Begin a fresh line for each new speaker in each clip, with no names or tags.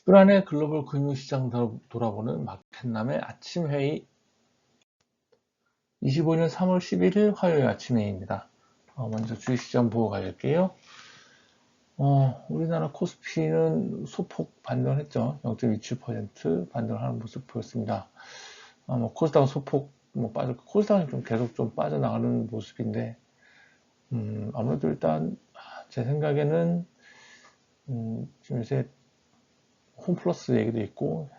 불안의 글로벌 금융시장 돌아보는 마켓남의 아침 회의 25년 3월 11일 화요일 아침 회의입니다. 먼저 주식시장 보고 가볼게요. 우리나라 코스피는 소폭 반등했죠. 0.27% 반등하는 모습 보였습니다. 코스닥은 소폭 빠졌고, 코스닥은 좀 계속 좀 빠져나가는 모습인데, 아무래도 일단 제 생각에는 지금 요새 홈플러스 얘기도 있고,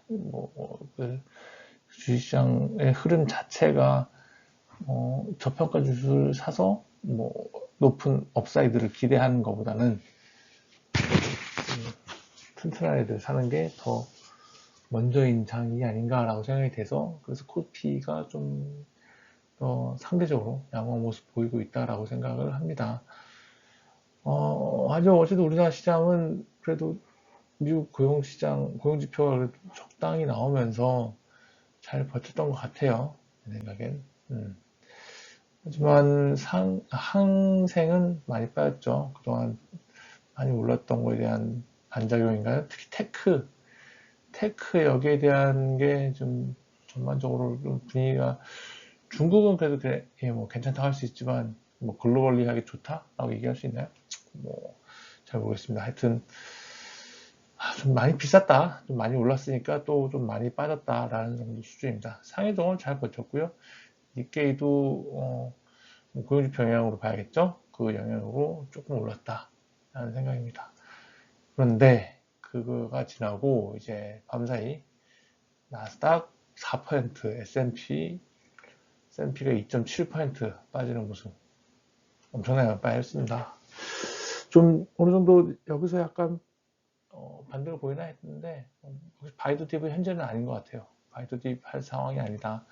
주식시장의 흐름 자체가 저평가 주식을 사서 높은 업사이드를 기대하는 것보다는 튼튼한 애들 사는 게 더 먼저인 장이 아닌가라고 생각이 돼서, 그래서 코스피가 좀 더 상대적으로 양호한 모습 보이고 있다라고 생각을 합니다. 하지만 어쨌든 우리나라 시장은 그래도 미국 고용지표가 그래도 적당히 나오면서 잘 버텼던 것 같아요. 내 생각엔. 하지만 항생은 많이 빠졌죠. 그동안 많이 올랐던 거에 대한 반작용인가요? 특히 테크 여기에 대한 게 좀 전반적으로 좀 분위기가, 중국은 그래도 그래, 괜찮다고 할 수 있지만, 글로벌리하게 좋다라고 얘기할 수 있나요? 잘 모르겠습니다. 하여튼, 좀 많이 비쌌다. 좀 많이 올랐으니까 또 좀 많이 빠졌다라는 정도 수준입니다. 상해동은 잘 버텼고요. 니케이도, 고용지표 영향으로 봐야겠죠? 그 영향으로 조금 올랐다라는 생각입니다. 그런데, 그거가 지나고, 이제 밤사이, 나스닥 4%, S&P가 2.7% 빠지는 모습. 엄청나게 빠졌습니다. 좀 어느 정도 여기서 약간 반등을 보이나 했는데, 바이오딥은 현재는 아닌 것 같아요. 바이오딥 할 상황이 아니다.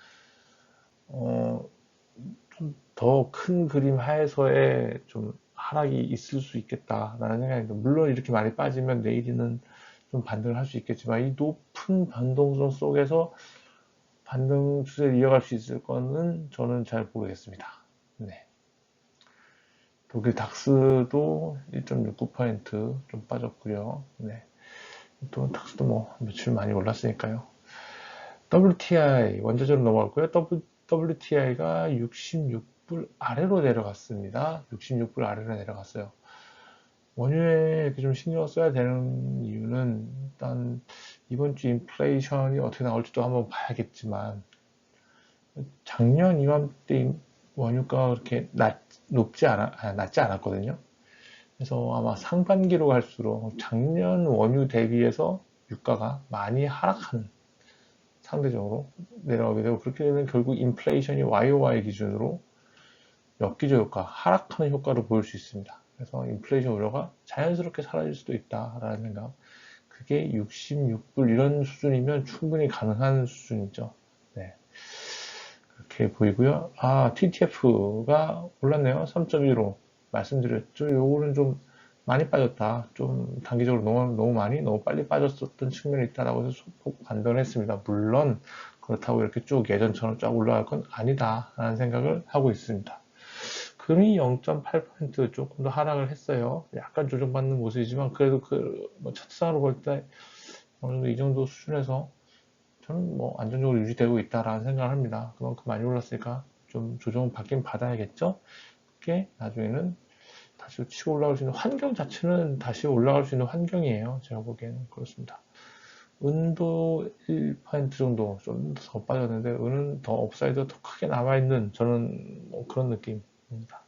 좀 더 큰 그림 하에서의 좀 하락이 있을 수 있겠다라는 생각입니다. 물론 이렇게 많이 빠지면 내일은 좀 반등을 할 수 있겠지만, 이 높은 변동성 속에서 반등 추세를 이어갈 수 있을 거는 저는 잘 모르겠습니다. 네. 독일 닥스도 1.69% 좀 빠졌고요. 네. 또 닥스도 며칠 많이 올랐으니까요. WTI 원자재로 넘어갔고요. WTI가 66불 아래로 내려갔습니다. 66불 아래로 내려갔어요. 원유에 이렇게 좀 신경을 써야 되는 이유는, 일단 이번 주 인플레이션이 어떻게 나올지도 한번 봐야겠지만, 작년 이맘때 원유가가 그렇게 낮지 않았거든요. 그래서 아마 상반기로 갈수록 작년 원유 대비해서 유가가 많이 하락한, 상대적으로 내려가게 되고, 그렇게 되면 결국 인플레이션이 YOY 기준으로 역기조 효과, 하락하는 효과를 보일 수 있습니다. 그래서 인플레이션 우려가 자연스럽게 사라질 수도 있다라는 생각. 그게 66불 이런 수준이면 충분히 가능한 수준이죠. 네. 그렇게 보이고요. TTF가 올랐네요. 3.15 말씀드렸죠. 요거는 좀 많이 빠졌다. 좀 단기적으로 너무 빨리 빠졌었던 측면이 있다라고 해서 소폭 반등을 했습니다. 물론 그렇다고 이렇게 쭉 예전처럼 쫙 올라갈 건 아니다라는 생각을 하고 있습니다. 금이 0.8% 조금 더 하락을 했어요. 약간 조정받는 모습이지만, 그래도 차트상으로 볼 때 어느 정도 이 정도 수준에서 저는 안정적으로 유지되고 있다라는 생각을 합니다. 그만큼 많이 올랐으니까 좀 조정을 받긴 받아야겠죠? 그게 나중에는 다시 치고 올라갈 수 있는 환경 자체는 다시 올라갈 수 있는 환경이에요. 제가 보기에는 그렇습니다. 은도 1% 정도 좀 더 빠졌는데, 은은 더 업사이드가 더 크게 남아있는, 저는 그런 느낌입니다.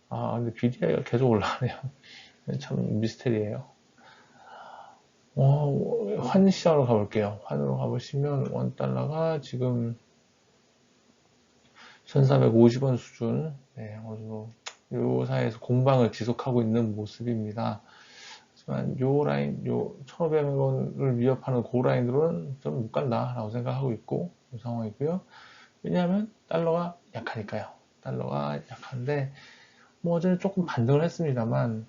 근데 BDI가 계속 올라가네요. 참 미스테리예요. 환시장으로 가볼게요. 환으로 가보시면 원달러가 지금 1450원 수준, 어느 정도 요 사이에서 공방을 지속하고 있는 모습입니다. 하지만 요 라인, 요 1500원을 위협하는 그 라인으로는 좀 못 간다라고 생각하고 있고, 이 상황이고요. 왜냐하면 달러가 약하니까요. 달러가 약한데, 어제는 조금 반등을 했습니다만,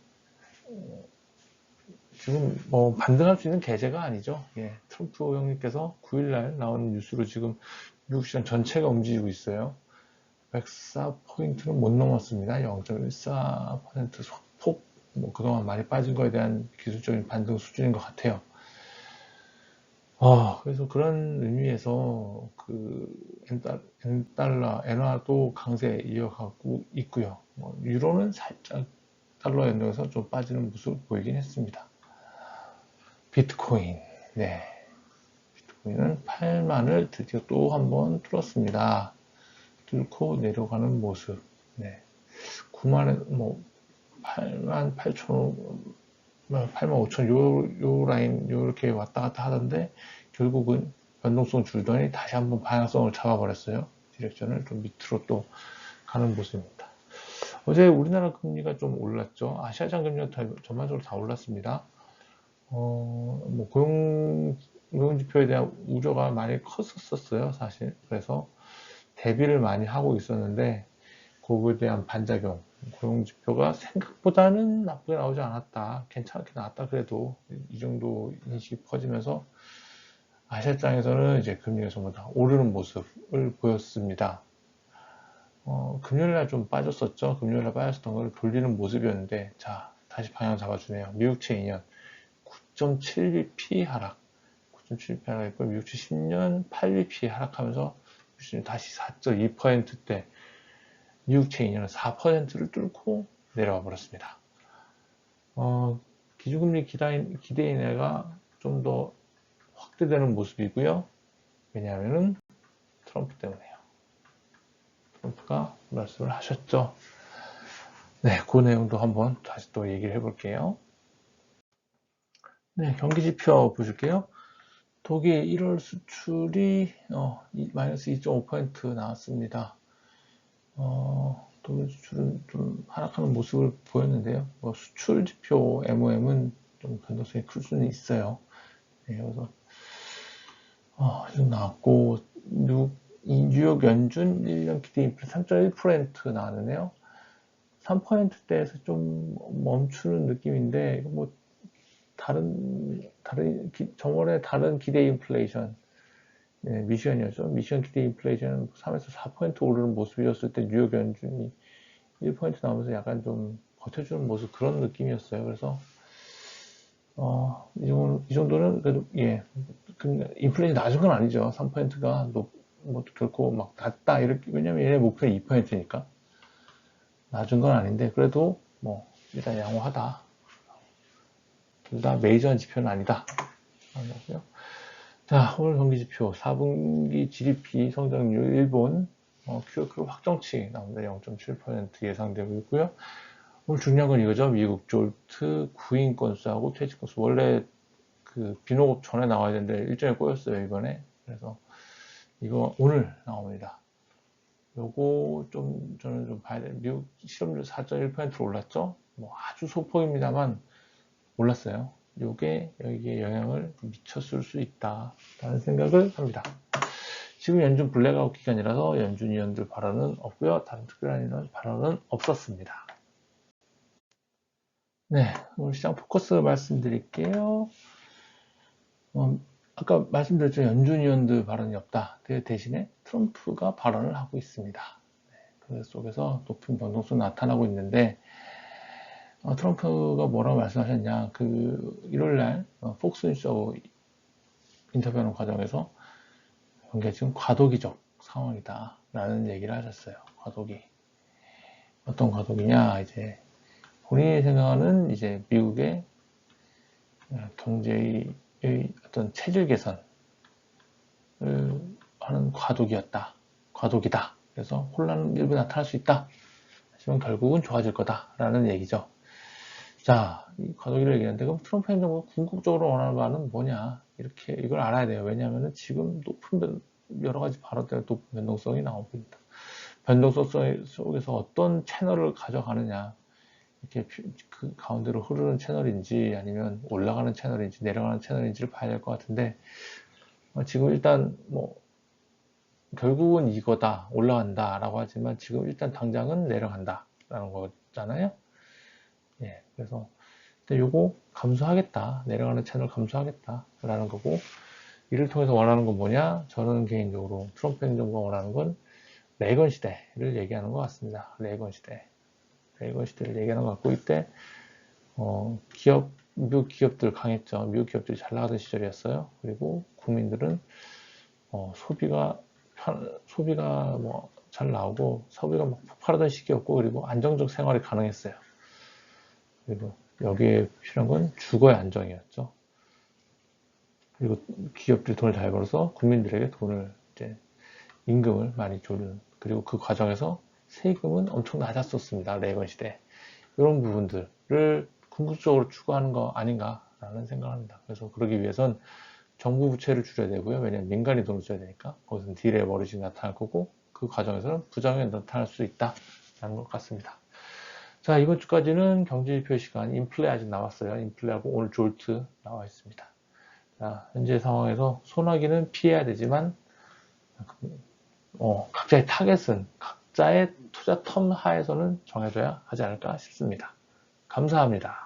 지금 반등할 수 있는 계제가 아니죠. 트럼프 형님께서 9일날 나오는 뉴스로 지금 미국 시장 전체가 움직이고 있어요. 104포인트는 못 넘었습니다. 0.14% 소폭, 그동안 많이 빠진 거에 대한 기술적인 반등 수준인 것 같아요. 그래서 그런 의미에서 그 엔달러, 엔화도 강세 이어가고 있고요. 유로는 살짝 달러 연동해서 좀 빠지는 모습을 보이긴 했습니다. 비트코인, 네, 비트코인은 8만을 드디어 또 한번 뚫었습니다. 뚫고 내려가는 모습, 네, 9만에 8만 8천 8만 5천 요 라인 요렇게 왔다 갔다 하던데 결국은 변동성 줄더니 다시 한번 방향성을 잡아버렸어요. 디렉션을 좀 밑으로 또 가는 모습입니다. 어제 우리나라 금리가 좀 올랐죠. 아시아장 금리가 전반적으로 다 올랐습니다. 고용지표에 대한 우려가 많이 컸었어요, 사실. 그래서 대비를 많이 하고 있었는데, 그거에 대한 반작용, 고용지표가 생각보다는 나쁘게 나오지 않았다, 괜찮게 나왔다 그래도 이 정도 인식이 퍼지면서 아시아장에서는 이제 금리가 전부 다 오르는 모습을 보였습니다. 금요일날 좀 빠졌었죠. 금요일날 빠졌던 걸 돌리는 모습이었는데, 자, 다시 방향 잡아주네요. 미국채 2년 9.7bp 하락, 9.7bp 하락했고, 미국채 10년 8bp 하락하면서 다시 4.2%대, 미국채 2년은 4%를 뚫고 내려와 버렸습니다. 기준금리 기대 인하가 좀 더 확대되는 모습이고요. 왜냐하면은 트럼프 때문에요. 트럼프가 말씀을 하셨죠. 네, 그 내용도 한번 다시 또 얘기를 해볼게요. 네, 경기지표 보실게요. 독일 1월 수출이 마이너스 2.5% 나왔습니다. 독일 수출은 좀 하락하는 모습을 보였는데요. 수출 지표 MOM은 좀 변동성이 클 수는 있어요. 네, 그래서 이거 나왔고 뉴욕 연준 1년 기대 인플레 3.1% 나왔는데요. 3%대에서 좀 멈추는 느낌인데 뭐 저번에 다른 기대 인플레이션, 네, 미시간이었죠. 미시간 기대 인플레이션은 3에서 4% 오르는 모습이었을 때 뉴욕 연준이 1% 나오면서 약간 좀 버텨주는 모습 그런 느낌이었어요. 그래서 이 정도는 그래도 예, 인플레이션 낮은 건 아니죠. 3%가 뭐 결코 막 낮다 이렇게, 왜냐면 얘네 목표는 2%니까 낮은 건 아닌데 그래도 뭐 일단 양호하다. 둘 다 메이저한 지표는 아니다. 자, 오늘 경기지표 4분기 GDP 성장률 일본 QOQ 확정치 나옵니다. 0.7% 예상되고 있고요. 오늘 중요한 건 이거죠. 미국 졸트 구인 건수하고 퇴직 건수. 원래 그 비노급 전에 나와야 되는데 일정이 꼬였어요, 이번에. 그래서 이거 오늘 나옵니다. 요거 좀 저는 좀 봐야 돼요. 미국 실업률 4.1% 올랐죠? 뭐 아주 소폭입니다만 올랐어요. 요게 여기에 영향을 미쳤을 수 있다라는 생각을 합니다. 지금 연준 블랙아웃 기간이라서 연준 위원들 발언은 없고요. 다른 특별한 발언은 없었습니다. 네, 오늘 시장 포커스 말씀드릴게요. 아까 말씀드렸죠. 연준 위원들 발언이 없다. 대신에 트럼프가 발언을 하고 있습니다. 네, 그 속에서 높은 변동성 나타나고 있는데 트럼프가 뭐라고 말씀하셨냐. 그 1월날 폭스뉴스하고 인터뷰하는 과정에서 경기가 지금 과도기적 상황이다 라는 얘기를 하셨어요. 과도기. 어떤 과도기냐, 이제 본인이 생각하는 이제 미국의 경제의 어떤 체질 개선을 하는 과도기다. 그래서 혼란은 일부 나타날 수 있다. 하지만 결국은 좋아질 거다라는 얘기죠. 자, 이 과도기를 얘기하는데 그럼 트럼프 행정부가 궁극적으로 원하는 바는 뭐냐? 이렇게 이걸 알아야 돼요. 왜냐하면 지금 여러 가지 발언 때문에 높은 변동성이 나오고 있다. 변동성 속에서 어떤 채널을 가져가느냐, 이렇게 그 가운데로 흐르는 채널인지 아니면 올라가는 채널인지 내려가는 채널인지를 봐야 될 것 같은데 지금 일단 뭐 결국은 이거다, 올라간다 라고 하지만 지금 일단 당장은 내려간다 라는 거잖아요. 예, 그래서 요거 감수하겠다, 내려가는 채널 감수하겠다 라는 거고, 이를 통해서 원하는 건 뭐냐, 저는 개인적으로 트럼프 행정부가 원하는 건 레이건 시대를 얘기하는 것 같습니다. 레이건 시대를 얘기하는 것 같고, 이때 기업 미국 기업들 강했죠. 미국 기업들이 잘 나가던 시절이었어요. 그리고 국민들은 소비가 뭐 잘 나오고 소비가 막 폭발하던 시기였고, 그리고 안정적 생활이 가능했어요. 그리고 여기에 필요한 건 주거의 안정이었죠. 그리고 기업들이 돈을 잘 벌어서 국민들에게 이제 임금을 많이 주는, 그리고 그 과정에서 세금은 엄청 낮았었습니다. 레이건 시대. 이런 부분들을 궁극적으로 추구하는 거 아닌가라는 생각을 합니다. 그래서 그러기 위해선 정부 부채를 줄여야 되고요. 왜냐하면 민간이 돈을 써야 되니까. 거기서는 딜의 버릇이 나타날 거고, 그 과정에서는 부작용이 나타날 수 있다라는 것 같습니다. 자, 이번 주까지는 경제지표 시간, 인플레 아직 남았어요. 인플레하고 오늘 졸트 나와 있습니다. 자, 현재 상황에서 소나기는 피해야 되지만, 각자의 타겟은 각자의 투자 텀 하에서는 정해져야 하지 않을까 싶습니다. 감사합니다.